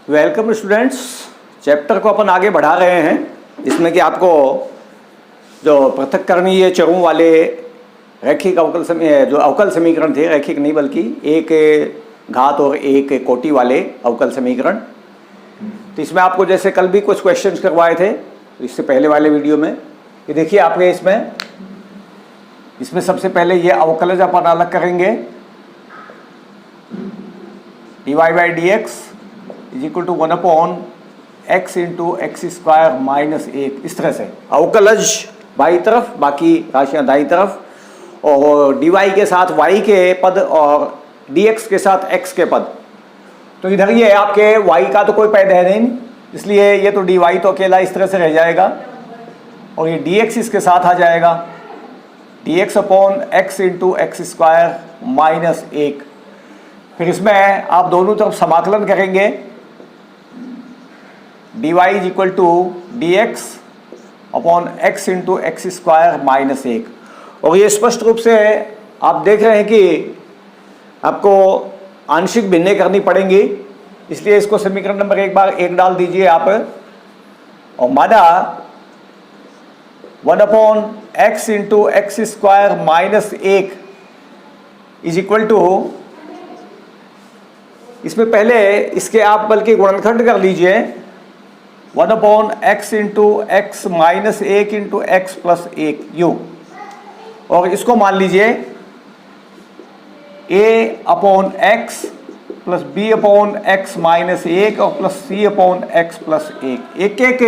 Welcome students. Chapter को अपन आगे बढ़ा रहे हैं, इसमें कि आपको जो पृथक्करणीय चरों वाले रैखिक जो अवकल समीकरण थे, रैखिक नहीं बल्कि एक घात और एक कोटि वाले अवकल समीकरण, तो इसमें आपको जैसे कल भी कुछ क्वेश्चंस करवाए थे इससे पहले वाले वीडियो में, ये देखिए आपके इसमें सबसे पहले ये अवकलज अपन अलग करेंगे। dy by D X is equal to 1/x into X square minus 1, इस तरह से अवकलज बाई तरफ, बाकी राशियां दाई तरफ, और dy के साथ y के पद और dx के साथ x के पद। तो इधर ये आपके y का तो कोई पद है नहीं, इसलिए ये तो dy तो अकेला इस तरह से रह जाएगा, और ये dx इसके साथ आ जाएगा, dx upon x into X square minus 1। फिर इसमें आप दोनों तरफ समाकलन करेंगे, dy is equal to D X upon X into X square minus 1। और ये स्पष्ट रूप से आप देख रहे हैं कि आपको आंशिक भिन्नें करनी पड़ेंगी, इसलिए इसको समीकरण नंबर 1 डाल दीजिए आप, और माना 1/x into X square minus 1 is equal to, इसमें पहले इसके आप बल्कि गुणनखंड कर लीजिए, 1/x into X minus 1 into X plus 1 यू, और इसको मान लीजिए a upon X plus b upon X minus 1 और plus c upon X plus 1। एक एक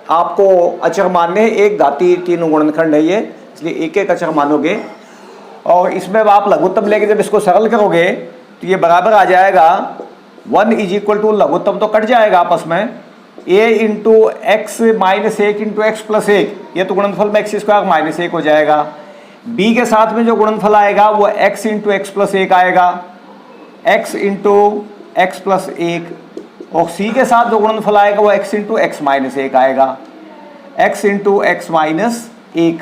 आपको अचर मानने, एक घाती तीनों गुणनखंड है ये, इसलिए एक एक अचर मानोगे, और इसमें आप लघुत्तम लेके जब इसको सरल करोगे तो ये बराबर आ जाएगा 1 इज इक्वल टू, लघुत्तम तो कट जाएगा आपस में, a into X minus 1 into X plus 1, ये तो गुणनफल में एक्स स्क्वायर माइनस 1 हो जाएगा। b के साथ में जो गुणनफल आएगा वो x इंटू एक्स प्लस 1 आएगा, x इंटू एक्स प्लस 1, और c के साथ जो गुणनफल आएगा वो x इंटू एक्स माइनस 1 आएगा, x इंटू एक्स माइनस 1।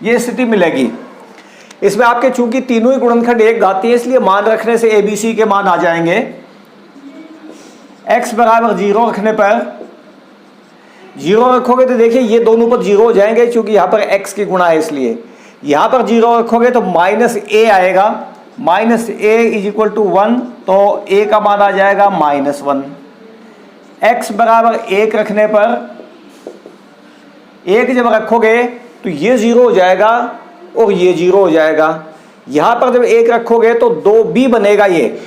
ये स्थिति मिलेगी। इसमें आपके चूंकि तीनों ही गुणनखंड एक घाती है, इसलिए मान रखने से a b c के मान आ जाएंगे। x बराबर 0 रखने पर, 0 रखोगे तो देखिए ये दोनों पर 0 हो जाएंगे, क्योंकि यहाँ पर x की गुणा है, इसलिए यहाँ पर 0 रखोगे तो माइनस a आएगा, minus a is equal to 1, तो a का मान आ जाएगा माइनस 1। x बराबर 1 रखने पर, 1 जब रखोगे तो ये 0 हो जाएगा और ये 0 हो जाएगा। यहाँ पर जब 1 रखोगे तो 2b बनेगा, ये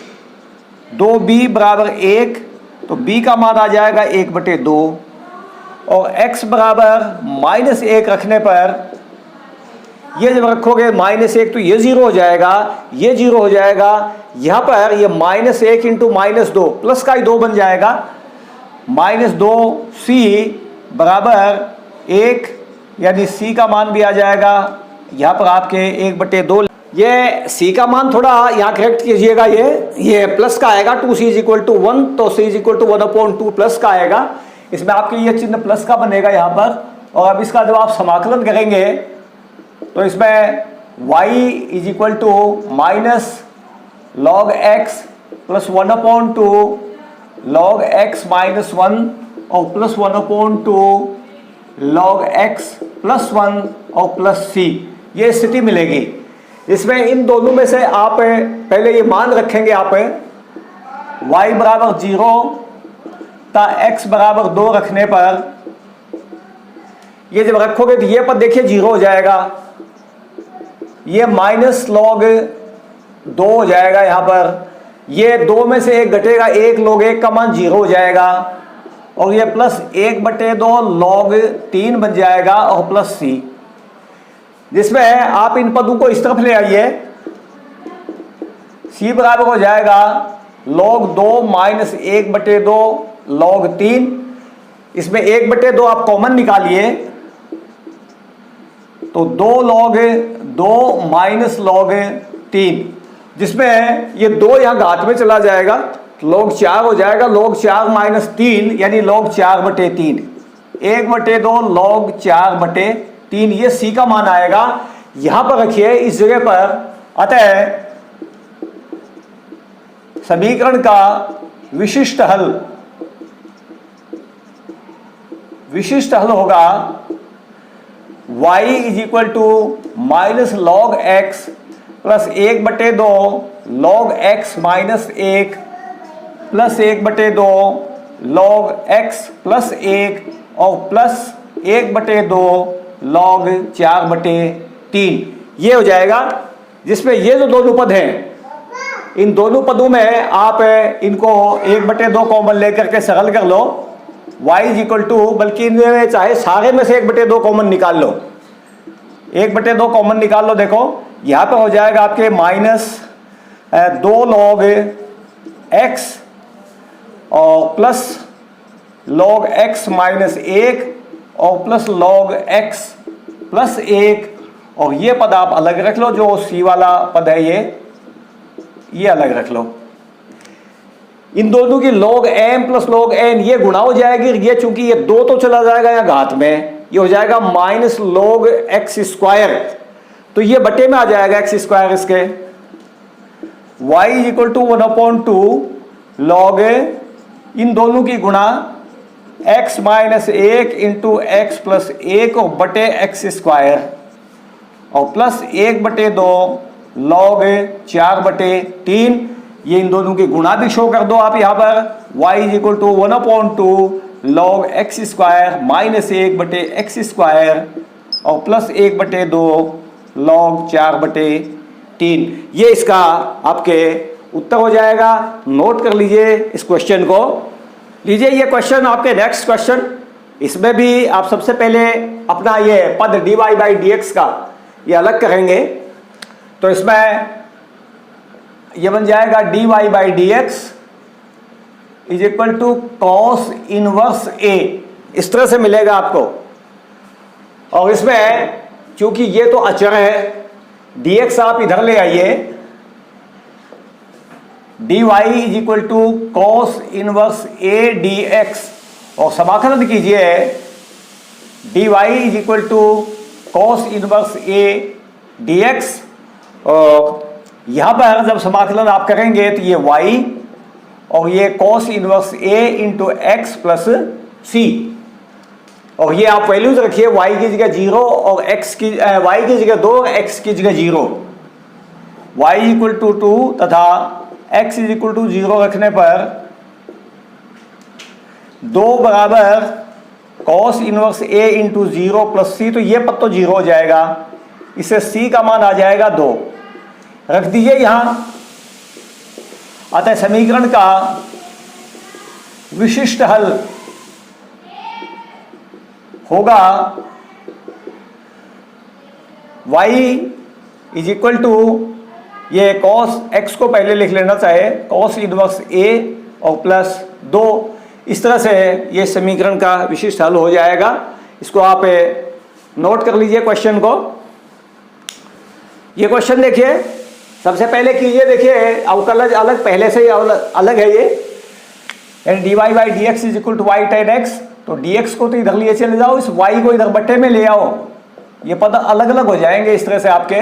2b बराबर 1, तो b का मान आ जाएगा 1/2, और x बराबर माइनस 1 रखने पर, ये जब रखोगे माइनस 1 तो ये 0 हो जाएगा, ये 0 हो जाएगा। यहाँ पर ये माइनस 1 इंटू माइनस 2, प्लस का ही 2 बन जाएगा, माइनस 2c बराबर 1, यानी c का मान भी आ जाएगा यहाँ पर आपके 1/2। ये c का मान थोड़ा यहाँ करेक्ट कीजिएगा, ये प्लस का आएगा, 2c इज इक्वल टू 1, तो c is equal to 1/2 plus का आएगा, इसमें आपके ये चिन्ह प्लस का बनेगा यहाँ पर। और अब इसका जब आप समाकलन करेंगे तो इसमें y is equal to minus log x plus 1/2 log x minus 1 और प्लस 1/2 लॉग x प्लस 1 और प्लस c, ये स्थिति मिलेगी। इसमें इन दोनों में से आप पहले ये मान रखेंगे, आप y बराबर 0 ता x बराबर 2 रखने पर, ये जब रखोगे तो ये पद देखिए 0 हो जाएगा, ये माइनस लॉग 2 हो जाएगा, यहाँ पर ये 2 में से 1 घटेगा, 1 लॉग 1 का मान 0 हो जाएगा, और ये प्लस 1/2 लॉग 3 बन जाएगा, और प्लस c, जिसमें आप इन पदों को इस तरफ ले आइए, c बराबर हो जाएगा log 2 माइनस 1/2 log 3, इसमें 1/2 आप कॉमन निकालिए, तो 2 log 2 माइनस log 3, जिसमें ये 2 यहाँ घात में चला जाएगा, log 4 हो जाएगा, log 4 माइनस 3 यानी log 4/3, 1/2 log 4/3, ये c का मान आएगा। यहां पर रखिए इस जगह पर, अतः समीकरण का विशिष्ट हल होगा y is equal to minus log X plus 1/2 log X minus 1 plus 1/2 log X plus 1 और प्लस 1/2 लॉग 4/3 ये हो जाएगा। जिसमें ये जो दोनों पद हैं, इन दोनों पदों में आप इनको 1/2 कॉमन लेकर के सरल कर लो। y इज इक्वल टू, बल्कि इनमें चाहे सारे में से 1/2 कॉमन निकाल लो, 1/2 कॉमन निकाल लो। देखो यहाँ पे हो जाएगा आपके माइनस 2 लॉग x और प्लस लॉग x माइनस 1 और प्लस लॉग x प्लस 1, और ये पद आप अलग रख लो, जो c वाला पद है ये अलग रख लो। इन दोनों की log m प्लस log n ये गुणा हो जाएगी। ये चूंकि ये 2 तो चला जाएगा यहाँ घात में, ये हो जाएगा माइनस log x स्क्वायर, तो ये बटे में आ जाएगा x स्क्वायर इसके। y is equal to 1/2 log इन दोनों की गुणा x minus 1 into X plus 1 और बटे x स्क्वायर और प्लस 1/2 log 4/3। ये इन दोनों की गुणा भी शो कर दो आप यहाँ पर। y is equal to 1/2 log x square minus 1/x square और प्लस 1/2 log 4/3। ये इसका आपके उत्तर हो जाएगा। नोट कर लीजिए इस क्वेश्चन को। लीजिए ये क्वेश्चन आपके नेक्स्ट क्वेश्चन, इसमें भी आप सबसे पहले अपना ये पद dy/dx का ये अलग करेंगे। तो इसमें ये बन जाएगा dy/dx is equal to cos inverse a, इस तरह से मिलेगा आपको। और इसमें चूंकि ये तो अचर है, dx आप इधर ले आइए, dy is equal to cos inverse a dx और समाकलन कीजिए dy is equal to cos inverse a dx। और यहां पर जब समाकलन आप करेंगे तो ये y और ये cos inverse a into X plus C, और ये आप वैल्यूज रखिए y की जगह 0 और x की y की जगह 2 x की जगह 0, y इक्वल टू 2 तथा x इज इक्वल टू 0 रखने पर 2 बराबर cos inverse a into 0 plus C, तो ये पद तो 0 हो जाएगा, इससे c का मान आ जाएगा 2, रख दीजिए यहां। अतः समीकरण का विशिष्ट हल होगा y इज इक्वल टू, ये कॉस x को पहले लिख लेना चाहे, कॉस इनवर्स a और प्लस 2, इस तरह से ये समीकरण का विशिष्ट हल हो जाएगा। इसको आप नोट कर लीजिए क्वेश्चन को। ये क्वेश्चन देखिए, सबसे पहले कीजिए, देखिए अवकलज अलग पहले से ही अलग है ये, यानी dy/dx is equal to y tan x, तो dx को तो इधर लिए चले जाओ, इस y को इधर बट्टे में ले आओ, ये पद अलग अलग हो जाएंगे इस तरह से आपके।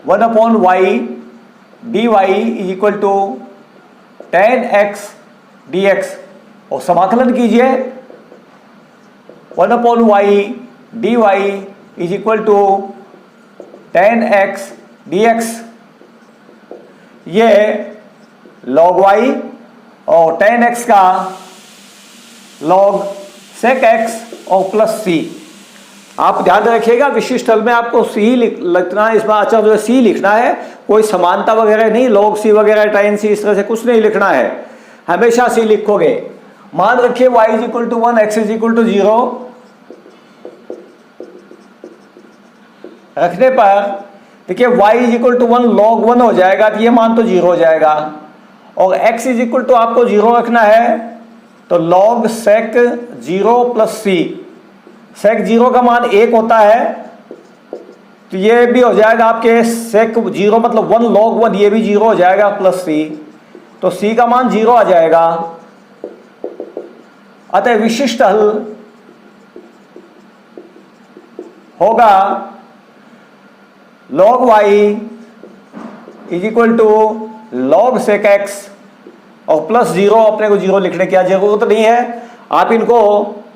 1/y dy is equal to tan x dx और समाकलन कीजिए 1/y dy is equal to tan x dx, ये log y और tan x का log sec x और प्लस c। आप ध्यान रखिएगा विशिष्ट हल में आपको c लिखना है, इसमें अच्छा जो c लिखना है, कोई समानता वगैरह नहीं, log c वगैरह tan c इस तरह से कुछ नहीं लिखना है, हमेशा c लिखोगे। मान रखिए y is equal to 1 x is equal to 0 रखने पर देखिए y is equal to 1 log 1 हो जाएगा, तो ये मान तो 0 हो जाएगा, और x इज इक्वल टू आपको 0 रखना है, तो log sec 0 plus c, sec 0 का मान 1 होता है, तो ये भी हो जाएगा आपके sec 0 मतलब 1 log 1, ये भी 0 हो जाएगा प्लस c, तो c का मान 0 आ जाएगा। अतः विशिष्ट हल होगा log y is equal to log sec x और प्लस 0 अपने को 0 लिखने की जरूरत नहीं है। आप इनको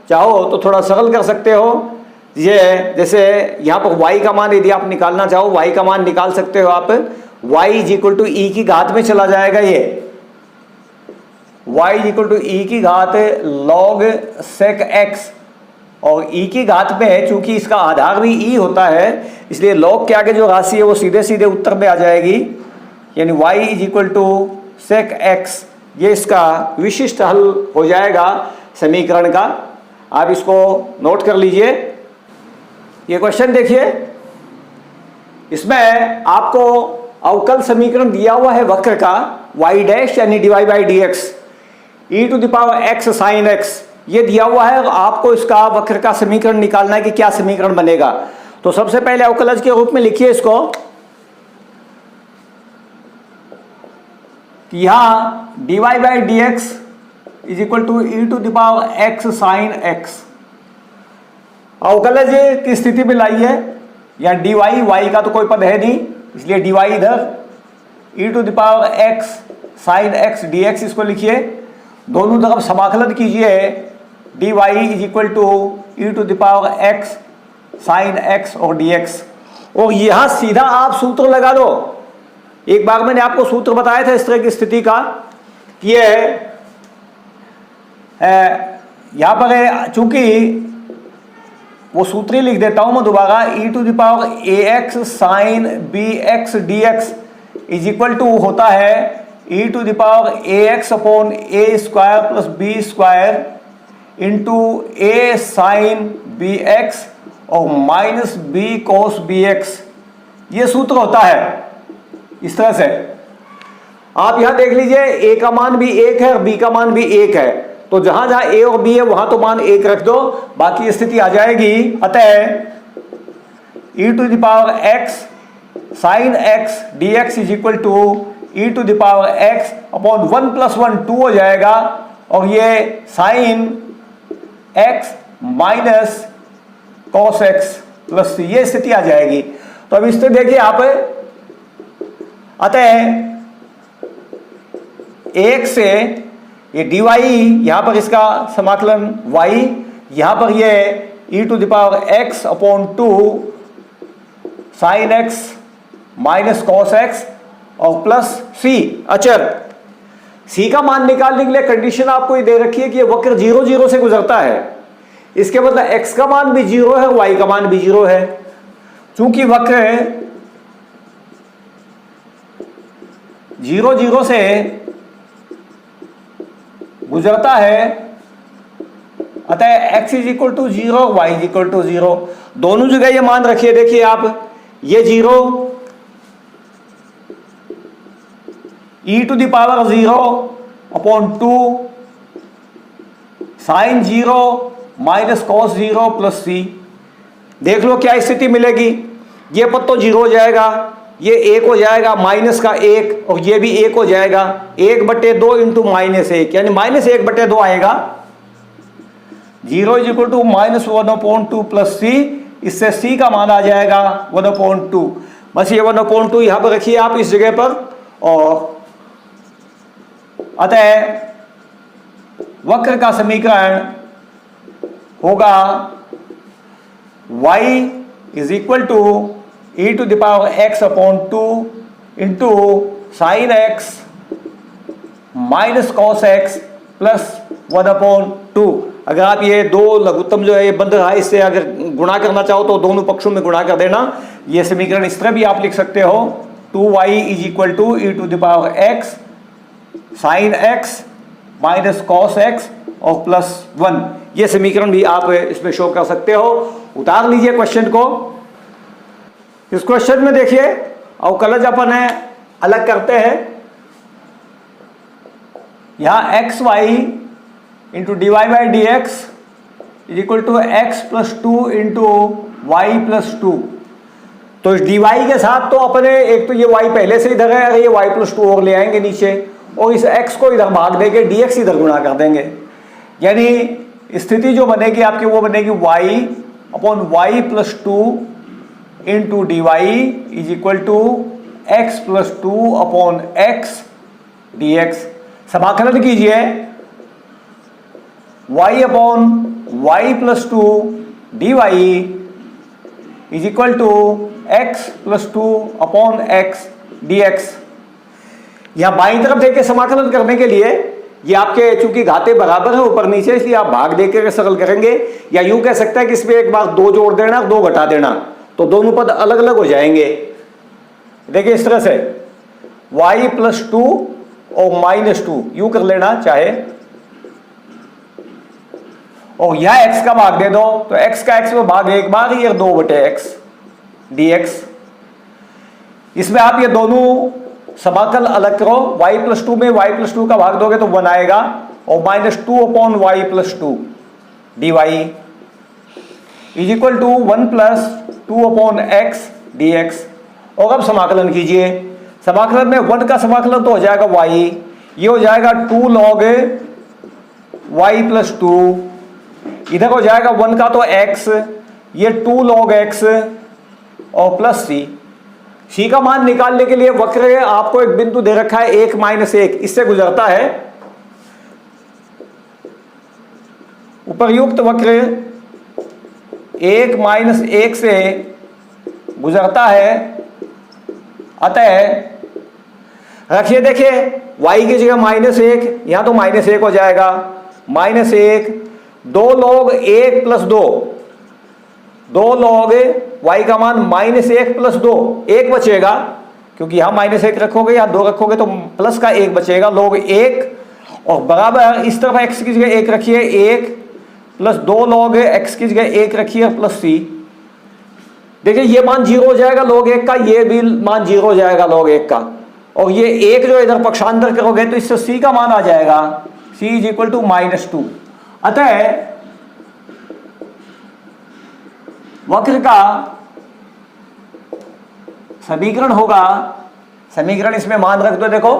चाहो तो थोड़ा सरल कर सकते हो। ये जैसे यहाँ पर y का मान यदि आप निकालना चाहो, y का मान निकाल सकते हो आप। y इज इक्वल टू ई की घात में चला जाएगा ये, y इज इक्वल टू ई की घात log sec x, और e की घात में चूंकि इसका आधार भी e होता है इसलिए log के आगे जो राशि है वो सीधे सीधे उत्तर में आ जाएगी, यानी y is equal to sec x। ये इसका विशिष्ट हल हो जाएगा समीकरण का। आप इसको नोट कर लीजिए। ये क्वेश्चन देखिए, इसमें आपको अवकल समीकरण दिया हुआ है वक्र का y डैश यानी dy by D X E to the power x sine x, ये दिया हुआ है। आपको इसका वक्र का समीकरण निकालना है कि क्या समीकरण बनेगा। तो सबसे पहले अवकलज के रूप में लिखिए इसको, कि यहां dy by D X is equal to E to the power x sine x। अवकलज की स्थिति में लाइए, या dy, y का तो कोई पद है नहीं इसलिए dy इधर, E to the power x sine x dx इसको लिखिए। दोनों तरफ समाकलन कीजिए, dy is equal to E to the power x sine x और dx। और यहां सीधा आप सूत्र लगा दो। एक बार मैंने आपको सूत्र बताया था इस तरह की स्थिति का, कि यहां पर है, चूंकि वो सूत्र ही लिख देता हूं मैं दोबारा, E to the power ax sine bx dx is equal to होता है E to the power ax upon a square plus b square into a sine bx और माइनस b कोस bx। ये सूत्र होता है इस तरह से। आप यहां देख लीजिए, a का मान भी 1 है और b का मान भी 1 है, तो जहां जहां a और b है वहां तो मान 1 रख दो, बाकी स्थिति आ जाएगी। अतः e to the power x sine x dx is equal to e to the power x upon 1 plus 1 2 हो जाएगा, और ये sine x minus cos x plus c, ये स्थिति आ जाएगी। तो अब इससे देखिए आप, अतः 1 से ये dy, यहां पर इसका समाकलन y, यहां पर ये e to the power x upon 2 sine x minus cos x और प्लस c अचर। c का मान निकालने के लिए कंडीशन आपको ये दे रखी है कि ये वक्र 0 0 से गुजरता है। इसके मतलब x का मान भी 0 है, y का मान भी 0 है। चूंकि वक्र 0 0 से गुजरता है, अतः x is equal to 0, y is equal to 0। दोनों जगह ये मान रखिए। देखिए आप, ये 0 e to the power 0 upon 2 sine 0 minus cos 0 plus c। देख लो क्या स्थिति मिलेगी। ये पद तो 0 हो जाएगा, ये 1 हो जाएगा, माइनस का 1, और ये भी 1 हो जाएगा। 1/2 इंटू माइनस 1 यानी माइनस 1/2 आएगा। 0 is equal to minus 1/2 plus c, इससे c का मान आ जाएगा 1/2। बस ये 1/2 यहां पर रखिए आप इस जगह पर। और अतः वक्र का समीकरण होगा y is equal to e to the power x upon 2 into sine x minus cos x plus 1/2। अगर आप ये दो लघुत्तम जो है ये बंद रहा, इससे अगर गुणा करना चाहो तो दोनों पक्षों में गुणा कर देना। ये समीकरण इस तरह भी आप लिख सकते हो, 2y is equal to e to the power x sine x minus cos x और प्लस 1। ये समीकरण भी आप इसमें शो कर सकते हो। उतार लीजिए क्वेश्चन को। इस क्वेश्चन में देखिए अवकलज अपन है अलग करते हैं। यहां X Y into D Y by D X is equal to X plus 2 into Y plus 2। तो इस डी वाई के साथ तो अपने एक तो ये वाई पहले से इधर है, ये वाई प्लस 2 और ले आएंगे नीचे, और इस एक्स को इधर भाग देंगे, डी एक्स इधर गुणा कर देंगे। यानी स्थिति जो बनेगी आपकी वो बनेगी Y upon Y plus 2 into D Y is equal to X plus 2 upon X D X. समाकलन कीजिए y upon Y plus two D Y is equal to X plus two upon X D X. यहां बाईं तरफ देखिए समाकलन करने के लिए ये आपके चूंकि घाते बराबर है ऊपर नीचे, इसलिए आप भाग देकर सरल करेंगे, या यूं कह सकता है कि इसमें एक बार 2 जोड़ देना 2 घटा देना, तो दोनों पद अलग अलग हो जाएंगे। देखिए इस तरह से y प्लस टू और माइनस टू यूं कर लेना चाहे, और यह x का भाग दे दो तो x का x में भाग एक बार ही 2/x dx। इसमें आप ये दोनों समाकल अलग करो, y प्लस टू में y प्लस टू का भाग दोगे तो 1 आएगा, और minus two upon Y plus two D Y is equal to 1 plus two upon X D X. और अब समाकलन कीजिए, समाकलन में 1 का समाकलन तो हो जाएगा y, ये हो जाएगा 2 log y प्लस टू, इधर हो जाएगा 1 का तो x, ये 2 log x और प्लस c का मान निकालने के लिए वक्र आपको एक बिंदु दे रखा है 1 माइनस 1, इससे गुजरता है उपर्युक्त वक्र 1 माइनस 1 से गुजरता है, अतः रखिए देखिए y की जगह -1, यहां तो -1 हो जाएगा, -1 2 log 1 प्लस 2 log y का मान -1 प्लस 2, 1 बचेगा क्योंकि यहां -1 रखोगे या 2 रखोगे तो प्लस का 1 बचेगा, log 1 और बराबर इस तरफ x की जगह 1 रखिए 1 प्लस 2 log x की जगह 1 रखिए प्लस c। देखिए ये मान 0 हो जाएगा log 1 का, ये भी मान 0 हो जाएगा log 1 का, और ये 1 जो इधर पक्षांतर करोगे तो इससे c का मान आ जाएगा c इज इक्वल टू -2। अतः वक्र का समीकरण होगा, समीकरण इसमें मान रख दो, देखो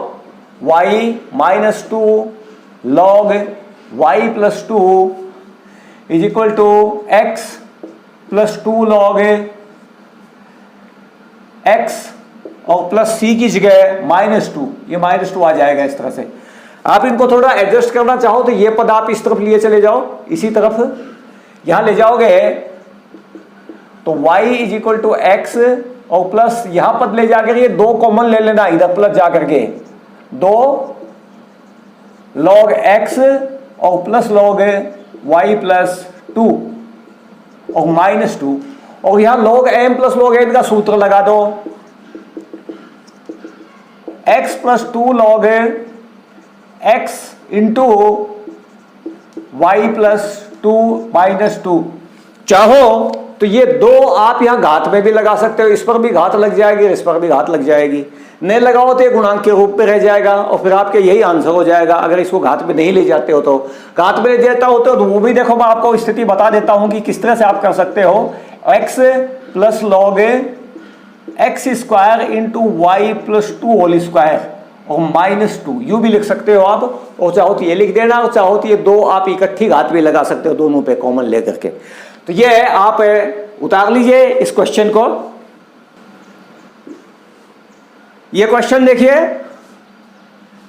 y -2 log y plus two is equal to x plus 2 log x और प्लस c की जगह -2, ये -2 आ जाएगा। इस तरह से आप इनको थोड़ा एडजस्ट करना चाहो तो ये पद आप इस तरफ लिए चले जाओ, इसी तरफ यहां ले जाओगे तो y is equal to X और प्लस यहां पद ले जाकर ये 2 कॉमन ले लेना, इधर प्लस जाकर के 2 log x और प्लस log y प्लस 2 और -2, और यहां log m प्लस log n का सूत्र लगा दो, x plus 2 log x into Y plus 2 -2। चाहो तो ये 2 आप यहां घात में भी लगा सकते हो, इस पर भी घात लग जाएगी, इस पर भी घात लग जाएगी, नहीं लगाओ तो ये गुणांक के रूप में रह जाएगा और फिर आपके यही आंसर हो जाएगा। अगर इसको घात में नहीं ले जाते हो तो, घात में ले देता हो तो वो भी देखो, मैं आपको स्थिति बता देता हूं कि किस तरह से आप कर सकते हो। x plus log x square into Y plus 2 whole square और -2 यू भी लिख सकते हो आप, और चाहो तो ये लिख देना, और चाहो तो ये 2 आप इकट्ठी घात भी लगा सकते हो दोनों पे कॉमन लेकर के। तो ये आप उतार लीजिए इस क्वेश्चन को। ये क्वेश्चन देखिए,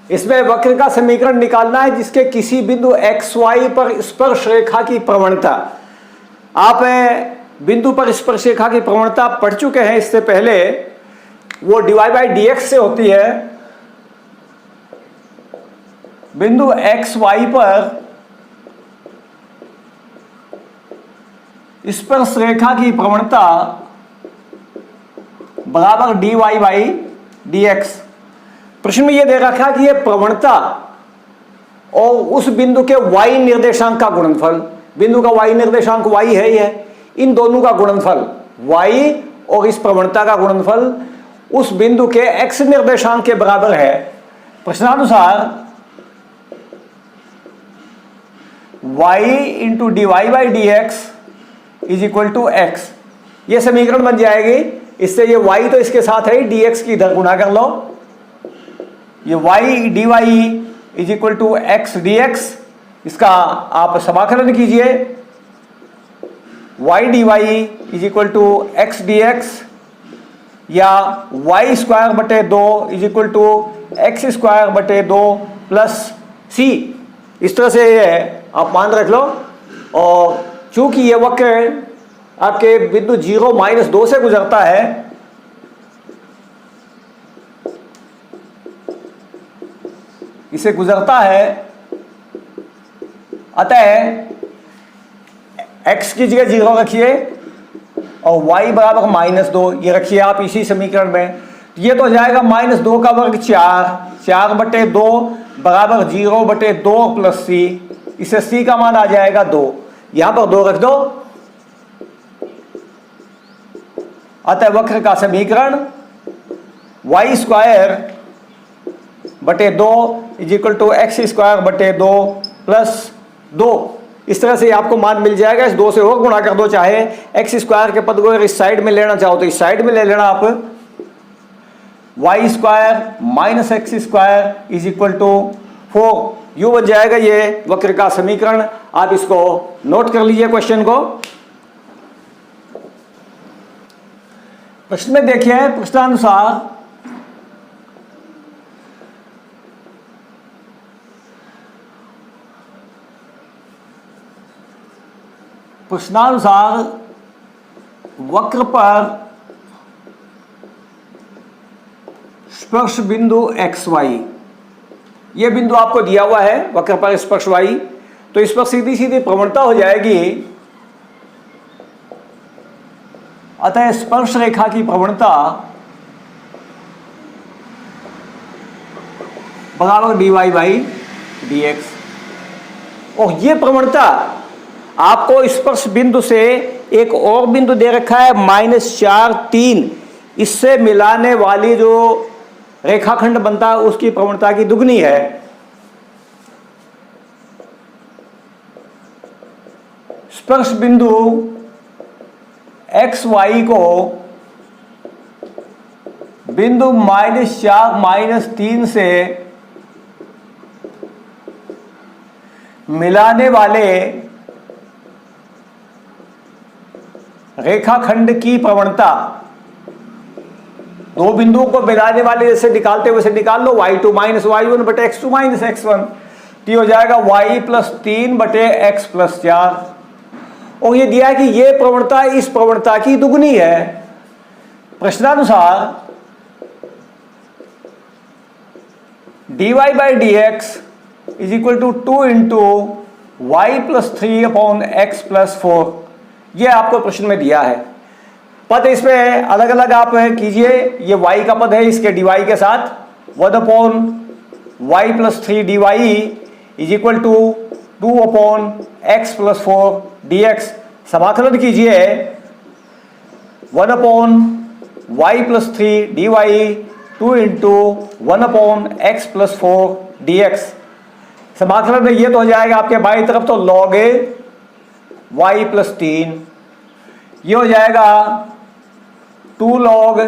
इसमें वक्र का समीकरण निकालना है जिसके किसी बिंदु xy पर स्पर्श रेखा की प्रवणता, आप बिंदु पर स्पर्श रेखा की प्रवणता पढ़ चुके हैं इससे पहले, वो dy/dx से होती है। बिंदु xy पर स्पर्श रेखा की प्रवणता बराबर dy/dx। प्रश्न में यह दे रखा कि यह प्रवणता और उस बिंदु के y निर्देशांक का गुणनफल, बिंदु का y निर्देशांक y है, यह इन दोनों का गुणनफल y और इस प्रवणता का गुणनफल उस बिंदु के x निर्देशांक के बराबर है। प्रश्नानुसार y इंटू dy/dx is equal to x, ये समीकरण बन जाएगी। इससे ये y तो इसके साथ है, dx की इधर गुणा कर लो, ये y dy is equal to x dx, इसका आप समाकलन कीजिए, y dy is equal to x dx या वाई स्क्वायर बटे 2 is equal to X square बटे 2 प्लस सी। इस तरह से ये आप मान रख लो। और चूंकि ये वक्र आपके बिंदु 0 माइनस 2 से गुजरता है, इसे गुजरता है, अतः x की जगह 0 रखिए और y बराबर -2 ये रखिए आप इसी समीकरण में। ये तो हो जाएगा -2 का वर्ग 4 बटे 2 बराबर 0 बटे 2 प्लस सी। इसे c का मान आ जाएगा 2, यहां पर 2 रख दो। अतः वक्र का समीकरण y स्क्वायर बटे 2 is equal to X square बटे 2 प्लस 2। इस तरह से आपको मान मिल जाएगा। इस 2 से और गुणा कर दो, चाहे एक्स स्क्वायर के पद को अगर इस साइड में लेना चाहो तो इस साइड में ले लेना आप। Y square minus X square is equal to 4 यूं बन जाएगा ये वक्र का समीकरण। आप इसको नोट कर लीजिए क्वेश्चन को। प्रश्न में देखिए, प्रश्नानुसार वक्र पर स्पर्श बिंदु एक्स वाई, ये बिंदु आपको दिया हुआ है वक्र पर स्पर्श वाई, तो इस पर सीधी सीधी प्रवणता हो जाएगी। अतः स्पर्श रेखा की प्रवणता बराबर dy बाई dx। और ये प्रवणता आपको स्पर्श बिंदु से एक और बिंदु दे रखा है -4 3, इससे मिलाने वाली जो रेखाखंड बनता है उसकी प्रवणता की दुगनी है। स्पर्श बिंदु एक्स वाई को बिंदु -4 -3 से मिलाने वाले रेखाखंड की प्रवणता, दो बिंदुओं को मिलाने वाले जैसे निकालते हुए निकाल लो, y2 माइनस y1 बटे x2 माइनस x1, तो हो जाएगा y प्लस 3 बटे x प्लस 4। और ये दिया है कि ये प्रवणता इस प्रवणता की दुगनी है। प्रश्नानुसार dy by dx is equal to 2 into Y plus 3 upon X plus 4, ये आपको प्रश्न में दिया है। पद इसमें अलग अलग आप कीजिए। ये y का पद है, इसके dy के साथ 1 upon Y plus 3 dy is equal to 2 upon X plus 4 dx। समाकलन कीजिए 1 upon Y plus 3 dy 2 into 1 upon X plus 4 dx। समाकलन में ये तो हो जाएगा आपके बाईं तरफ तो log y प्लस 3, ये हो जाएगा 2 log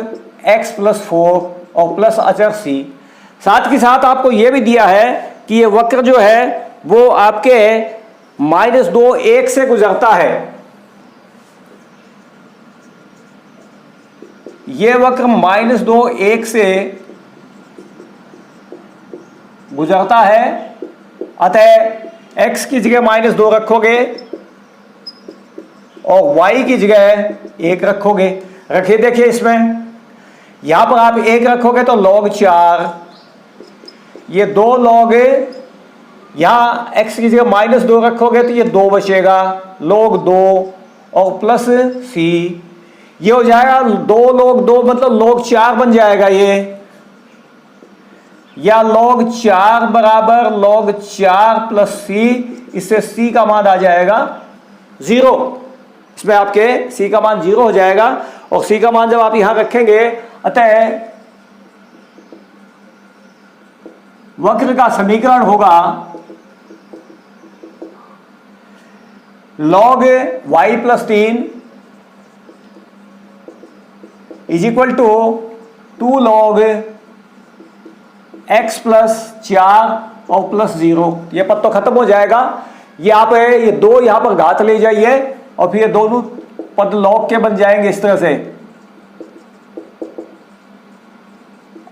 x प्लस 4 और प्लस अचर c। साथ के साथ आपको यह भी दिया है कि ये वक्र जो है वो आपके -2 1 से गुजरता है। ये वक्र -2 1 से गुजरता है, अतः x की जगह -2 रखोगे और y की जगह 1 रखोगे। रखिए देखिए इसमें, यहां पर आप 1 रखोगे तो log 4, ये 2 log, यहां x की जगह -2 रखोगे तो ये 2 बचेगा, log 2 और प्लस c, ये हो जाएगा 2 log 2 मतलब log 4 बन जाएगा ये, या log 4 बराबर log 4 प्लस c, इससे c का मान आ जाएगा 0। इसमें आपके c का मान 0 हो जाएगा। और c का मान जब आप यहां रखेंगे, अतः वक्र का समीकरण होगा log y plus 3 is equal to 2 log x plus 4 और प्लस 0। ये पद तो खत्म हो जाएगा। ये आप ये 2 यहां पर घात ले जाइए और फिर ये दोनों पद log के बन जाएंगे इस तरह से।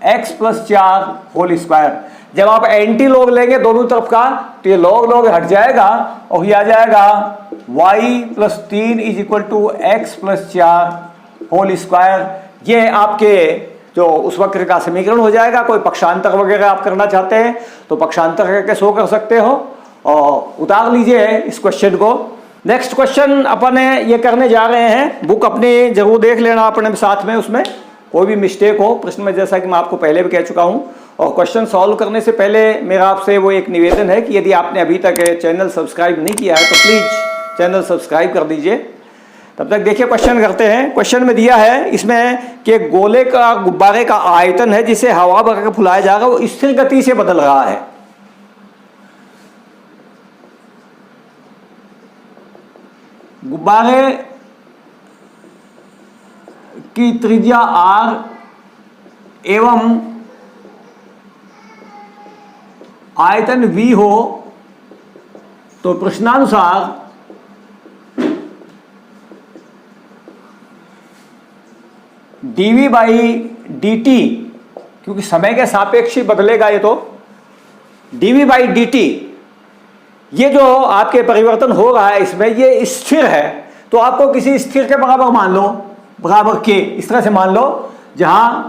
x plus 4 whole square. जब आप एंटी लॉग लेंगे दोनों तरफ का तो ये लॉग लॉग हट जाएगा और ये आ जाएगा y plus 3 is equal to X plus 4 whole square. ये आपके जो उस वक्र का समीकरण हो जाएगा। कोई पक्षांतर वगैरह आप करना चाहते हैं तो पक्षांतर करके शो कर सकते हो और उतार लीजिए इस क्वेश्चन को। नेक्स्ट क्वेश्चन अपन ये करने जा रहे हैं, बुक अपनी जरूर देख लेना अपने साथ में, उसमें कोई भी मिस्टेक हो प्रश्न में, जैसा कि मैं आपको पहले भी कह चुका हूं। और क्वेश्चन सॉल्व करने से पहले मेरा आपसे वो एक निवेदन है कि यदि आपने अभी तक चैनल सब्सक्राइब नहीं किया है तो प्लीज़ चैनल सब्सक्राइब कर दीजिए। तब तक देखिए क्वेश्चन करते हैं। क्वेश्चन में दिया है इसमें कि गोले का गुब्बारे का आयतन है जिसे हवा भर के फुलाया जाएगा वो स्थिर गति से बदल रहा है। गुब्बारे की त्रिज्या r एवं आयतन v हो तो प्रश्नानुसार dv बाई dt, क्योंकि समय के सापेक्ष ही बदलेगा ये, तो dv बाई dt ये जो आपके परिवर्तन हो रहा है इसमें ये स्थिर है। तो आपको किसी स्थिर के बराबर मान लो, बराबर k, इस तरह से मान लो जहां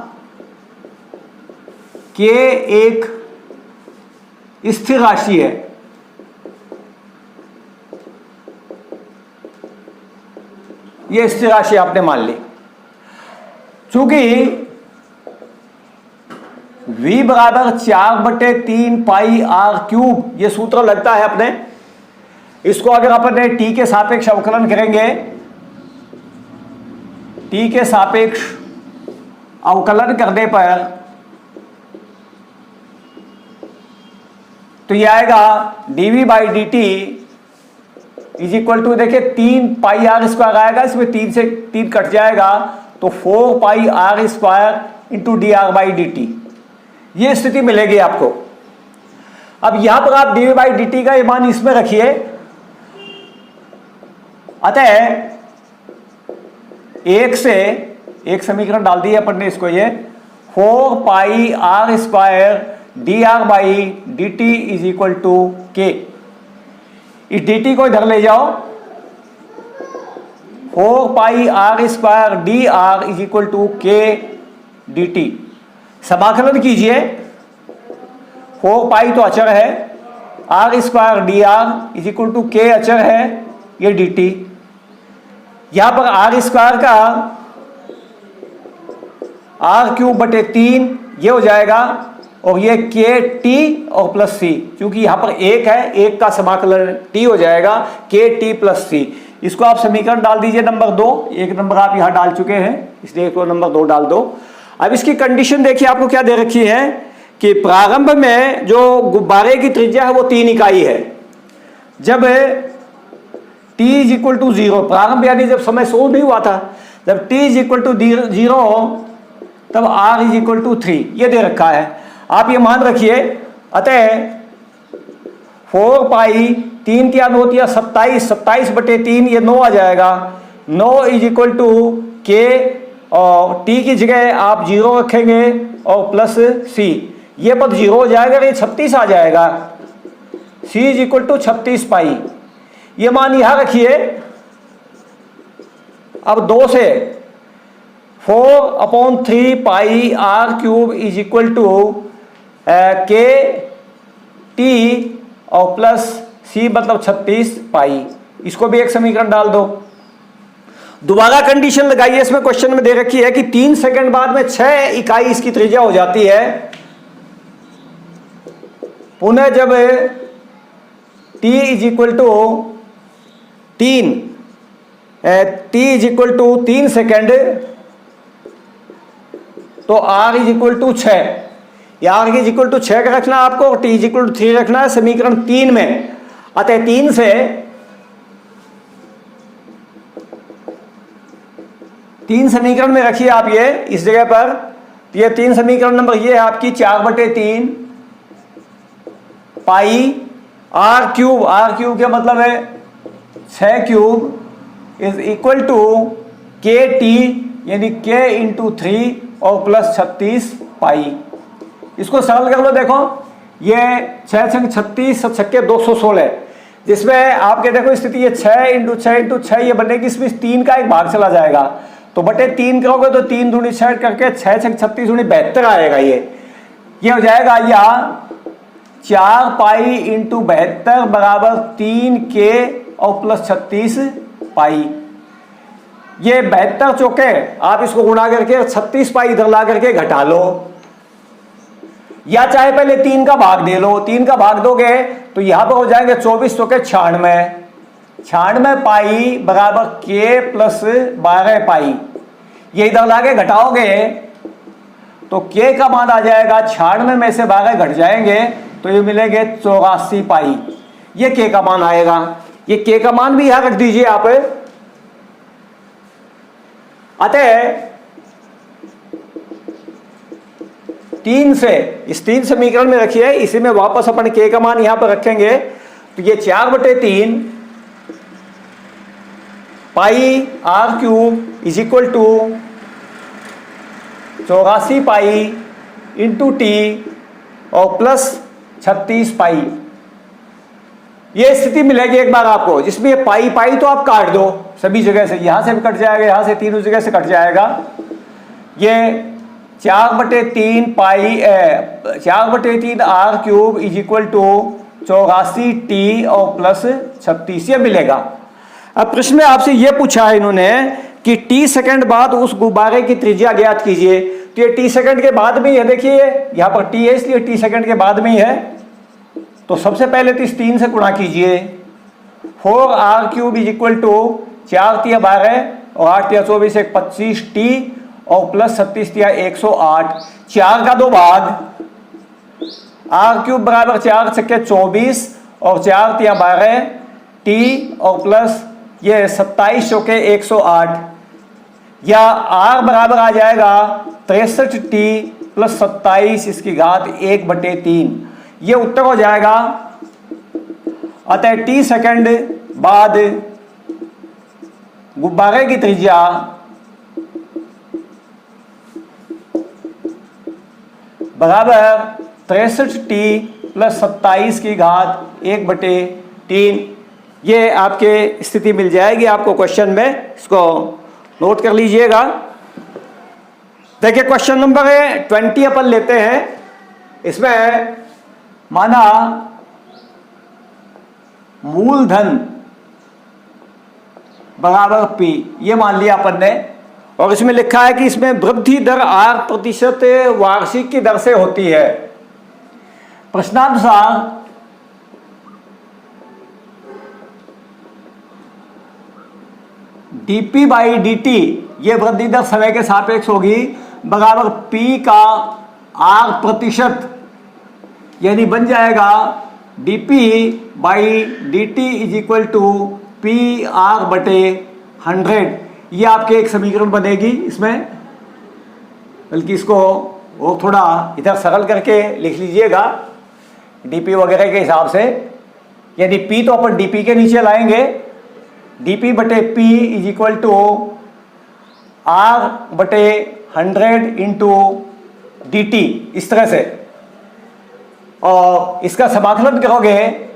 k एक स्थिर राशि है। ये स्थिर राशि आपने मान ली। चूंकि v बराबर 4/3 पाई r क्यूब ये सूत्र लगता है अपने, इसको अगर अपने t के सापेक्ष अवकलन करेंगे, t के सापेक्ष अवकलन करने पर तो ये आएगा dv by dt is equal to, देखिए 3 पाई आर स्क्वायर आएगा, इसमें 3 से 3 कट जाएगा तो 4 pi R square into D R by D T, ये स्थिति मिलेगी आपको। अब यहां पर आप डी बाई डी टी का मान इसमें रखिए, अतः एक से एक समीकरण डाल दिए अपन ने इसको, ये 4 pi R square D R by D T is equal to K. इस डी टी को इधर ले जाओ, 4 pi R square D R is equal to K D T. समाकलन कीजिए, 4 पाई तो अचर है, R square D R is equal to K अचर है, ये डी टी। यहां पर आर स्क्वायर का आर क्यूब बटे 3 ये हो जाएगा और ये के टी और प्लस सी, क्योंकि यहां पर एक है, एक का समाकलन टी हो जाएगा के टी प्लस सी। इसको आप समीकरण डाल दीजिए नंबर 2, एक नंबर आप यहां डाल चुके हैं इसलिए इसको नंबर 2 डाल दो। अब इसकी कंडीशन देखिए आपको क्या दे रखी है कि प्रारंभ में जो गुब्बारे की त्रिज्या है वो 3 इकाई है। जब t इज इक्वल टू 0, प्रारंभ यानी जब समय शुरू नहीं हुआ था, जब t इज इक्वल टू 0 तब r इज इक्वल टू 3 ये दे रखा है। आप ये मान रखिए, अतः 4 पाई 3 क्या होती है 27, 27 बटे 3 ये 9 आ जाएगा। 9 इज इक्वल टू के और t की जगह आप 0 रखेंगे और प्लस c, ये पद 0 हो जाएगा, ये 36 आ जाएगा। c is equal to 36 pi, ये मान यहां रखिए। अब 2 से 4/3 pi R cube is equal to K T और प्लस सी मतलब 36 पाई, इसको भी एक समीकरण डाल दो। दोबारा कंडीशन लगाइए, इसमें क्वेश्चन में दे रखी है कि 3 सेकंड बाद में 6 इकाई इसकी त्रिज्या हो जाती है। पुनः जब t is equal to 3 second तो r इज इक्वल टू 6, या r इज इक्वल टू 6 का रखना आपको और t इज इक्वल टू 3 रखना है समीकरण 3 में। अतः 3 से 3 समीकरण में रखिए आप ये इस जगह पर, तो ये 3 समीकरण नंबर ये है आपकी 4/3 pi R cube, are cube का मतलब है 6 cube is equal to K T यानी के इंटू 3 और प्लस 36 पाई। इसको सरल कर लो, देखो ये 6 छंग 36, 7 छक्के 216, जिसमें आपके देखो स्थिति ये 6 × 6 × 6 ये बनेगी, इसमें 3 का एक भाग चला जाएगा, तो बटे 3 करोगे तो 3 दूनी 6 करके 6 छंग 36 दूनी 72 आएगा। ये हो जाएगा यहाँ 4 पाई × 72 बराबर 3K और प्लस 36 पाई। ये 72 चौके आप इसको गुणा करके 36 पाई इधर ला करके घटा लो, या चाहे पहले 3 का भाग दे लो। 3 का भाग दोगे तो यहां पर हो जाएंगे 24 चौके 96, 96 पाई बराबर K प्लस 12 पाई। ये इधर लाके घटाओगे तो K का मान आ जाएगा 96 में से 12 घट जाएंगे तो ये मिलेंगे 84 पाई। ये K का मान आएगा। ये K का मान भी यहां रख दीजिए आप। अतः 3 से, इस 3 समीकरण में रखिए, इसी में वापस अपन K का मान यहां पर रखेंगे तो ये 4/3 pi r³ is equal to 84 pi into T और प्लस 36 पाई। ये स्थिति मिलेगी एक बार आपको, जिसमें ये पाई पाई तो आप काट दो सभी जगह से, यहां से भी कट जाएगा, यहां से तीनों जगह से कट जाएगा। ये 4/3 pi 4/3 r³ is equal to 84 T और प्लस 36 ये मिलेगा। अब प्रश्न में आपसे ये पूछा है इन्होंने कि T सेकंड बाद उस गुब्बारे की त्रिज्या ज्ञात कीजिए। तो ये T सेकंड के बाद में ही है, देखिए यहां पर T है इसलिए T सेकंड के बाद में ही है। तो सबसे पहले तो इस 3 से गुणा कीजिए। 4r³ इज इक्वल टू 4 × 12 और 8 × 24 एक 25 T और प्लस 36 × 108। 4 का 2 भाग, r³ बराबर 4 छक्के 24 और 4 × 12 T और प्लस ये 27 चौके 108, या r बराबर आ जाएगा 63 T प्लस 27 इसकी घात 1/3। ये उत्तर हो जाएगा। अतः T सेकंड बाद गुब्बारे की त्रिज्या बराबर 63 T प्लस 27 की घात 1/3। ये आपके स्थिति मिल जाएगी आपको क्वेश्चन में, इसको नोट कर लीजिएगा। देखिए क्वेश्चन नंबर 20 अपन लेते हैं। इसमें माना मूलधन बराबर P, ये मान लिया अपन ने, और इसमें लिखा है कि इसमें वृद्धि दर 8% वार्षिक की दर से होती है। प्रश्नानुसार dp/dt ये वृद्धि दर समय के सापेक्ष होगी बराबर P का R%, यानी बन जाएगा dp/dt is equal to PR/100। ये आपके एक समीकरण बनेगी इसमें, बल्कि इसको वो थोड़ा इधर सरल करके लिख लीजिएगा dp वगैरह के हिसाब से, यानी p तो अपन dp के नीचे लाएंगे, dp/p is equal to R/100 into dt, इस तरह से। और इसका समाकलन करोगे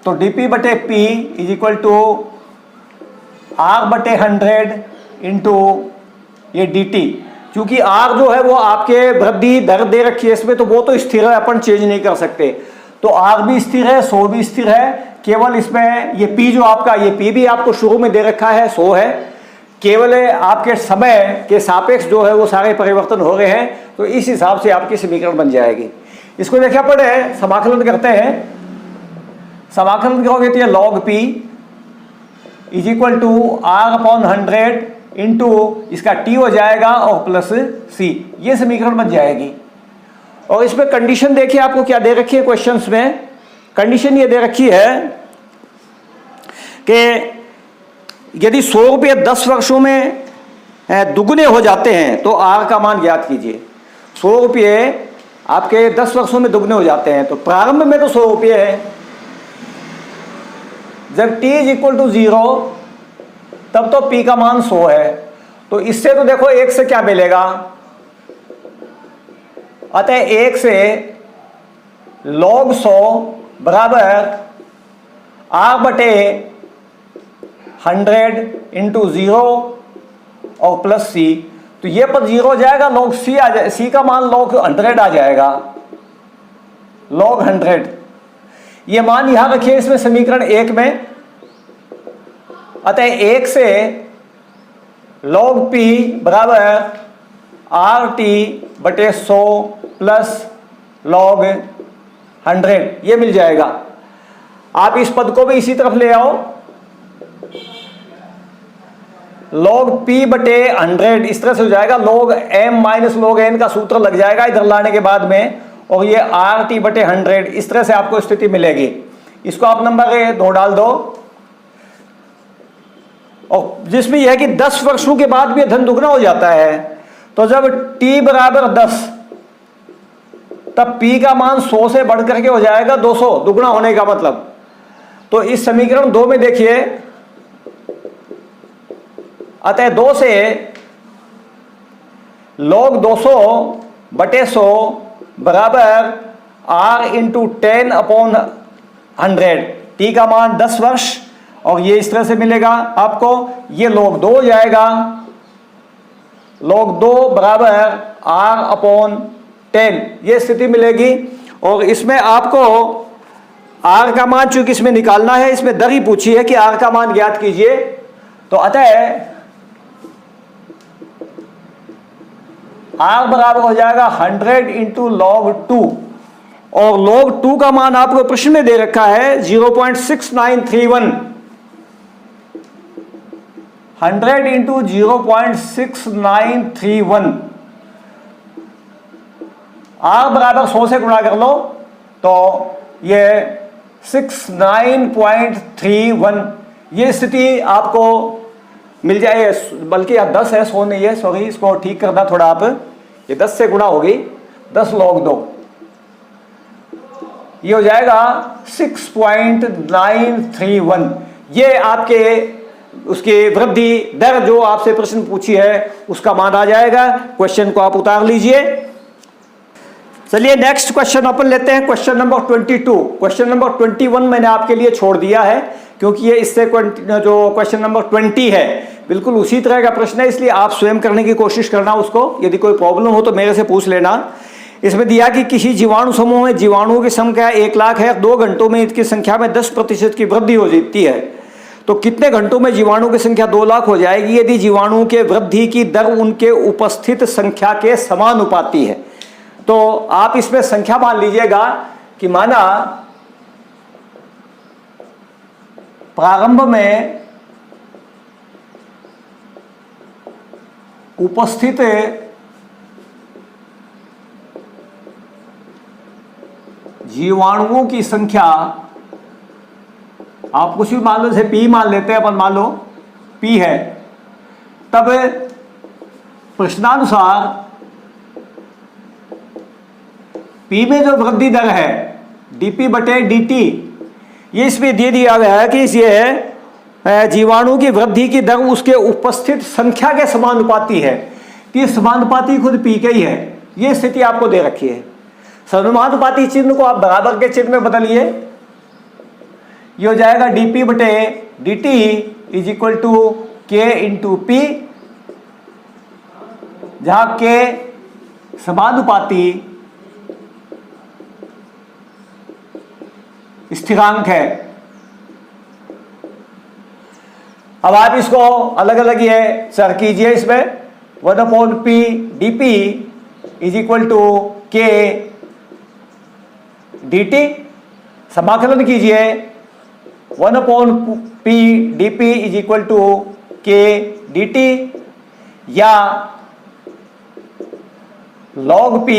तो dp/p is equal to R/100 into ये dt। क्योंकि r जो है वो आपके वृद्धि दर दे रखी है इसमें, तो वो तो स्थिर है, अपन चेंज नहीं कर सकते। तो r भी स्थिर है, 100 भी स्थिर है, केवल इसमें ये p जो आपका, ये p भी आपको शुरू में दे रखा है 100 है, केवल आपके समय के सापेक्ष जो है वो सारे परिवर्तन हो रहे हैं, तो इस हिसाब से आपकी समीकरण बन जाएगी। इसको देखिए पड़े समाकलन करते हैं। समाकलन करोगे तो ये log p is equal to R/100 into इसका t हो जाएगा और प्लस c, ये समीकरण बन जाएगी। और इसमें कंडीशन देखिए आपको क्या दे रखी है क्वेश्चंस में। कंडीशन ये दे रखी है कि यदि 100 रुपये 10 वर्षों में दुगने हो जाते हैं तो r का मान ज्ञात कीजिए। 100 रुपये आपके 10 वर्षों में दुगने हो जाते हैं, तो प्रारंभ में तो 100 रुपये है, जब t इज इक्वल टू 0 तब तो p का मान 100 है। तो इससे तो देखो 1 से क्या मिलेगा, अतः 1 से log 100 बराबर r बटे 100 इंटू 0 और प्लस c। तो ये पद 0 हो जाएगा, log c आ जाए, c का मान log 100 आ जाएगा, log 100। ये मान यहां रखिए इसमें समीकरण 1 में। अतः 1 से log p बराबर RT बटे 100 प्लस log 100 ये मिल जाएगा। आप इस पद को भी इसी तरफ ले आओ, log p बटे 100 इस तरह से हो जाएगा, log m minus log n का सूत्र लग जाएगा इधर लाने के बाद में, और ये RT बटे 100 इस तरह से आपको स्थिति मिलेगी। इसको आप नंबर 2 डाल दो, और जिसमें यह है कि 10 वर्षों के बाद भी धन दुगना हो जाता है। तो जब t बराबर 10 तब p का मान 100 से बढ़ करके हो जाएगा 200, दुगना होने का मतलब। तो इस समीकरण 2 में देखिए, अतः 2 से log 200 बटे 100 बराबर r इंटू 10 अपॉन 100, t का मान 10 वर्ष, और ये इस तरह से मिलेगा आपको। ये log 2 हो जाएगा, log 2 बराबर r अपॉन 10 ये स्थिति मिलेगी। और इसमें आपको r का मान चूंकि इसमें निकालना है, इसमें दर ही पूछी है कि r का मान ज्ञात कीजिए। तो अतः r बराबर हो जाएगा 100 इंटू log 2, और log 2 का मान आपको प्रश्न में दे रखा है 0.6931, 100 इंटू 0.6931, r बराबर 100 से गुणा कर लो तो ये 69.31 ये स्थिति आपको मिल जाए। बल्कि 10 है, 100 नहीं है, सॉरी, इसको ठीक करना थोड़ा आप, ये 10 से गुणा होगी, 10 log 2 ये हो जाएगा 6.931। ये आपके उसकी वृद्धि दर जो आपसे प्रश्न पूछी है उसका मान आ जाएगा। क्वेश्चन को आप उतार लीजिए। चलिए नेक्स्ट क्वेश्चन अपन लेते हैं, क्वेश्चन नंबर 22। क्वेश्चन नंबर 21 मैंने आपके लिए छोड़ दिया है क्योंकि ये इससे जो क्वेश्चन नंबर 20 है बिल्कुल उसी तरह का प्रश्न है, इसलिए आप स्वयं करने की कोशिश करना उसको। यदि कोई प्रॉब्लम हो तो मेरे से पूछ लेना। इसमें दिया कि किसी जीवाणु समूह में जीवाणुओं की संख्या 1 लाख है, 2 घंटों में इसकी संख्या में 10% की वृद्धि हो जाती है, तो कितने घंटों में जीवाणु की संख्या 2 लाख हो जाएगी यदि जीवाणुओं के वृद्धि की दर उनके उपस्थित संख्या के समानुपाती है। तो आप इसमें संख्या मान लीजिएगा कि माना प्रारंभ में उपस्थित जीवाणुओं की संख्या, आप कुछ भी मान लो, जैसे P मान लेते हैं अपन, मान लो P है, तब प्रश्नानुसार P में जो वृद्धि दर है dP बटे dt, ये इसमें दे दिया गया है कि ये जीवाणु की वृद्धि की दर उसके उपस्थित संख्या के समानुपाती है। कि समानुपाती खुद P का ही है, ये स्थिति आपको दे रखी है। समानुपाती चिन्ह को आप बराबर के चिन्ह में बदलिए, ये हो जाएगा dP बटे dt is equal to K into P, जहां K समानुपाती स्थिरांक है। अब आप इसको अलग अलग ये चर कीजिए, इसमें 1/p dp is equal to K dt, समाकलन कीजिए 1/p dp is equal to K dt, या log p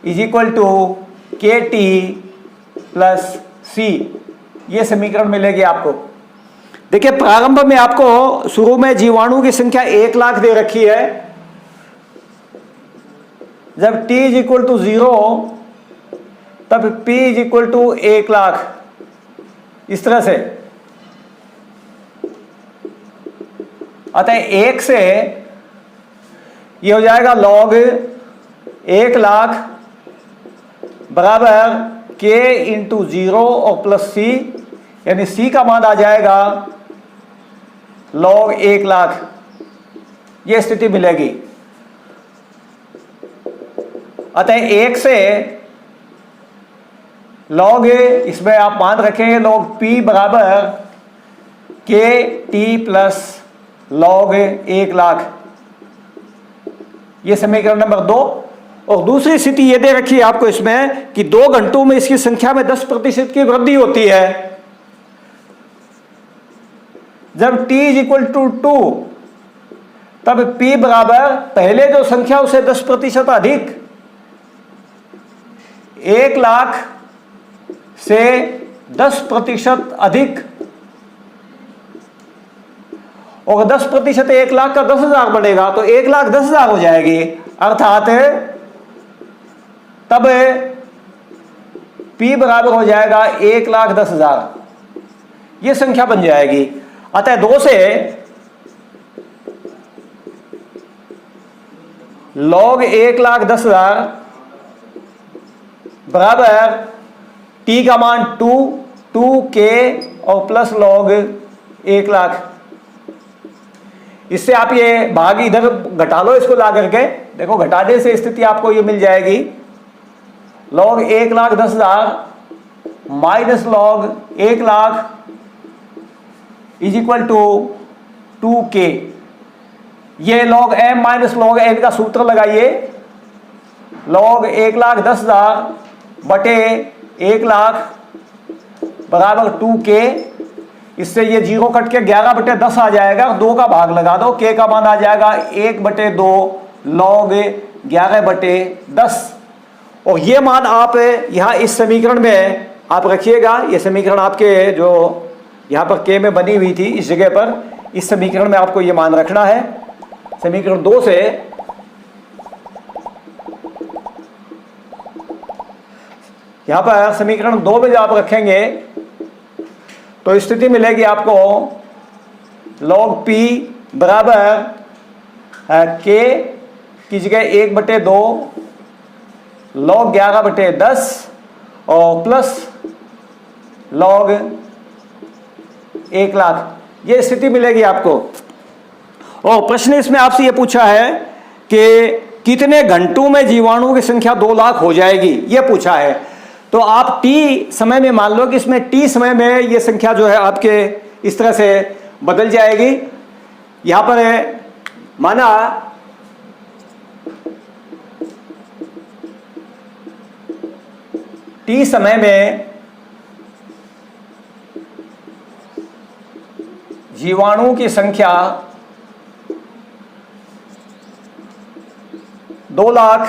is equal to KT plus C, ये समीकरण मिलेगी आपको। देखिए प्रारंभ में आपको शुरू में जीवाणु की संख्या 1 लाख दे रखी है, जब t इज इक्वल टू 0 तब p is equal to 1 lakh, इस तरह से। अतः 1 से ये हो जाएगा log 1,00,000 बराबर k इंटू 0 और प्लस c, यानी c का मान आ जाएगा log 1,00,000। ये स्थिति मिलेगी। अतः 1 से log इसमें आप मान रखेंगे log p बराबर k t प्लस log 1,00,000। ये समीकरण नंबर 2। और दूसरी स्थिति ये दे रखी है आपको इसमें कि 2 घंटों में इसकी संख्या में 10% की वृद्धि होती है। जब t = 2 तब p बराबर पहले जो संख्या उसे 10% अधिक, 1,00,000 से 10% अधिक, और 10% 1,00,000 का 10,000 बनेगा तो 1,10,000 हो जाएगी। अर्थात तब p बराबर हो जाएगा 1,10,000। यह संख्या बन जाएगी। अतः 2 से log 1,10,000 बराबर t का मान 2k और प्लस log 1,00,000। इससे आप ये भाग इधर घटा लो, इसको ला करके देखो, घटाने से स्थिति आपको ये मिल जाएगी log 1,10,000 minus log 1,00,000 is equal to 2k। ये log m minus log n का सूत्र लगाइए। log 1,10,000 बटे 1,00,000 बराबर 2k। इससे ये 0 कट के 11/10 आ जाएगा। 2 का भाग लगा दो, k का मान आ जाएगा 1/2 log 11/10। और ये मान आप यहाँ इस समीकरण में आप रखिएगा। ये समीकरण आपके जो यहाँ पर k में बनी हुई थी इस जगह पर, इस समीकरण में आपको ये मान रखना है। समीकरण 2 से यहाँ पर समीकरण 2 में जब आप रखेंगे तो स्थिति मिलेगी आपको log p बराबर k की जगह 1/2 log 11/10 और प्लस log 1,00,000। ये स्थिति मिलेगी आपको। और प्रश्न इसमें आपसे ये पूछा है कि कितने घंटों में जीवाणुओं की संख्या 2,00,000 हो जाएगी, ये पूछा है। तो आप t समय में मान लो कि इसमें t समय में ये संख्या जो है आपके इस तरह से बदल जाएगी। यहां पर है माना t समय में जीवाणुओं की संख्या 2,00,000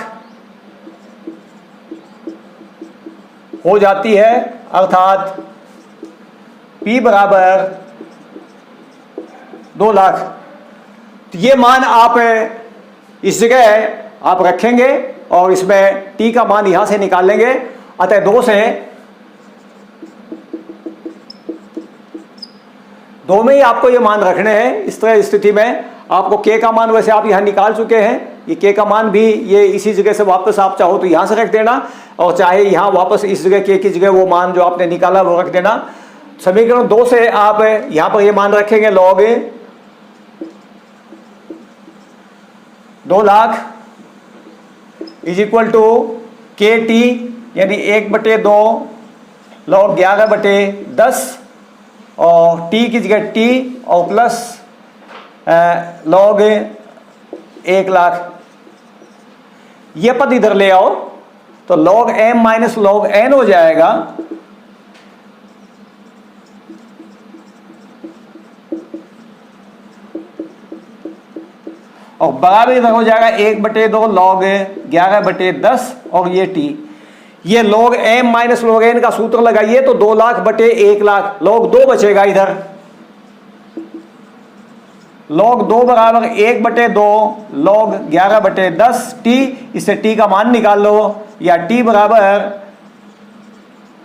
हो जाती है। अर्थात p बराबर 2,00,000। तो ये मान आप इस जगह आप रखेंगे और इसमें t का मान यहां से निकाल लेंगे। अतः 2 में ही आपको ये मान रखने हैं। इस तरह स्थिति में आपको k का मान वैसे आप यहां निकाल चुके हैं। ये k का मान भी ये इसी जगह से वापस आप चाहो तो यहां से रख देना, और चाहे यहां वापस इस जगह k की जगह वो मान जो आपने निकाला वो रख देना। समीकरण 2 से आप यहां पर ये मान रखेंगे log 2,00,000 is equal to kt, यानी 1/2 log 11/10 और t की जगह t और प्लस log 1,00,000। ये पद इधर ले आओ तो log m minus log n हो जाएगा। और बराबर इधर हो जाएगा 1/2 log 11/10 और ये t। ये log m minus log n का सूत्र लगाइए तो 2,00,000 बटे 1,00,000 log 2 बचेगा इधर। log 2 बराबर 1/2 log 11/10 t। इससे t का मान निकाल लो, या t बराबर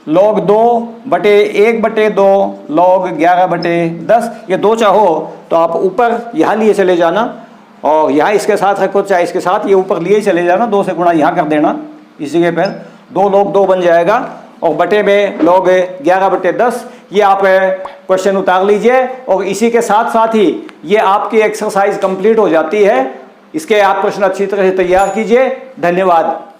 log 2 बटे 1/2 log 11/10। ये 2 चाहो तो आप ऊपर यहां लिए चले जाना और यहाँ इसके साथ रखो चाहे इसके साथ, ये ऊपर लिए चले जाना, 2 से गुणा यहाँ कर देना इस जगह पर, 2 log 2 बन जाएगा और बटे में log 11/10। ये आप क्वेश्चन उतार लीजिए और इसी के साथ साथ ही ये आपकी एक्सरसाइज कंप्लीट हो जाती है। इसके आप प्रश्न अच्छी तरह से तैयार कीजिए। धन्यवाद।